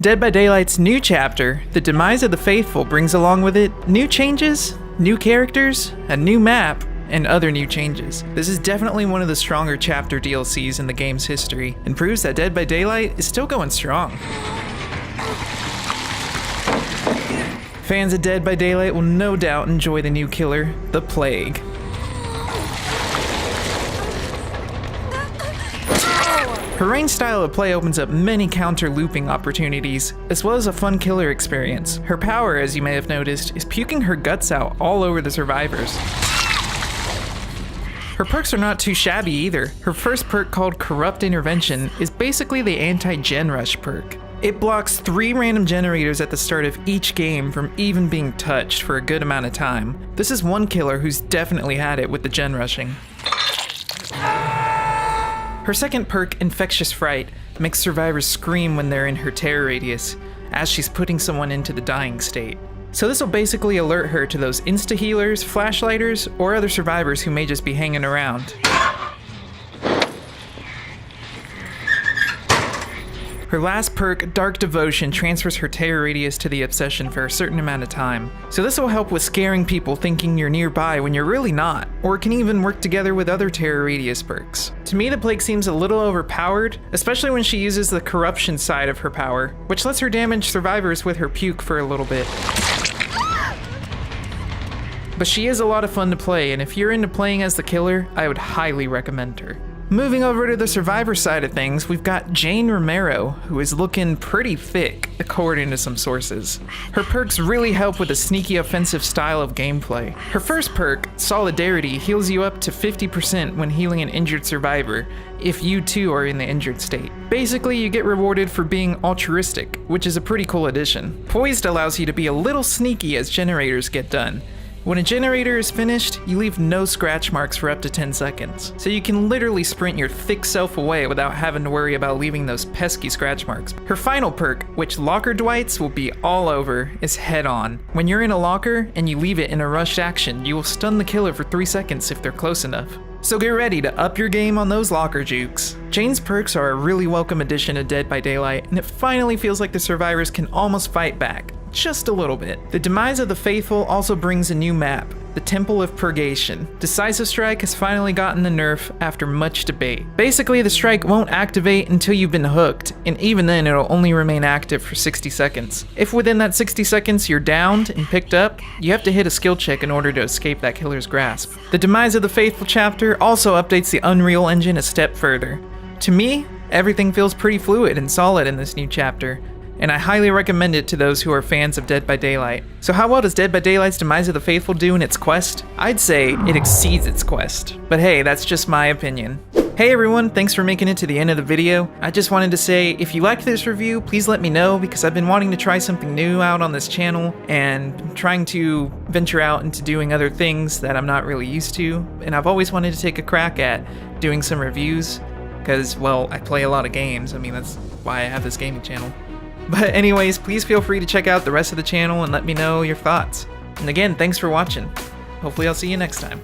Dead by Daylight's new chapter, The Demise of the Faithful, brings along with it new changes, new characters, a new map, and other new changes. This is definitely one of the stronger chapter DLCs in the game's history, and proves that Dead by Daylight is still going strong. Fans of Dead by Daylight will no doubt enjoy the new killer, the Plague. Her ranged style of play opens up many counter-looping opportunities, as well as a fun killer experience. Her power, as you may have noticed, is puking her guts out all over the survivors. Her perks are not too shabby either. Her first perk, called Corrupt Intervention, is basically the anti-gen rush perk. It blocks 3 random generators at the start of each game from even being touched for a good amount of time. This is one killer who's definitely had it with the gen rushing. Her second perk, Infectious Fright, makes survivors scream when they're in her terror radius, as she's putting someone into the dying state. So this will basically alert her to those insta-healers, flashlighters, or other survivors who may just be hanging around. Her last perk, Dark Devotion, transfers her terror radius to the obsession for a certain amount of time. So this will help with scaring people thinking you're nearby when you're really not, or it can even work together with other terror radius perks. To me, the Plague seems a little overpowered, especially when she uses the corruption side of her power, which lets her damage survivors with her puke for a little bit. But she is a lot of fun to play, and if you're into playing as the killer, I would highly recommend her. Moving over to the survivor side of things, we've got Jane Romero, who is looking pretty thick, according to some sources. Her perks really help with a sneaky offensive style of gameplay. Her first perk, Solidarity, heals you up to 50% when healing an injured survivor, if you too are in the injured state. Basically, you get rewarded for being altruistic, which is a pretty cool addition. Poised allows you to be a little sneaky as generators get done. When a generator is finished, you leave no scratch marks for up to 10 seconds, so you can literally sprint your thick self away without having to worry about leaving those pesky scratch marks. Her final perk, which Locker Dwights will be all over, is Head On. When you're in a locker and you leave it in a rushed action, you will stun the killer for 3 seconds if they're close enough. So get ready to up your game on those locker jukes. Jane's perks are a really welcome addition to Dead by Daylight, and it finally feels like the survivors can almost fight back. Just a little bit. The Demise of the Faithful also brings a new map, the Temple of Purgation. Decisive Strike has finally gotten a nerf after much debate. Basically, the strike won't activate until you've been hooked, and even then it'll only remain active for 60 seconds. If within that 60 seconds you're downed and picked up, you have to hit a skill check in order to escape that killer's grasp. The Demise of the Faithful chapter also updates the Unreal Engine a step further. To me, everything feels pretty fluid and solid in this new chapter, and I highly recommend it to those who are fans of Dead by Daylight. So how well does Dead by Daylight's Demise of the Faithful do in its quest? I'd say it exceeds its quest, but hey, that's just my opinion. Hey everyone, thanks for making it to the end of the video. I just wanted to say, if you liked this review, please let me know, because I've been wanting to try something new out on this channel, and trying to venture out into doing other things that I'm not really used to, and I've always wanted to take a crack at doing some reviews, because, well, I play a lot of games. I mean, that's why I have this gaming channel. But anyways, please feel free to check out the rest of the channel and let me know your thoughts. And again, thanks for watching. Hopefully I'll see you next time.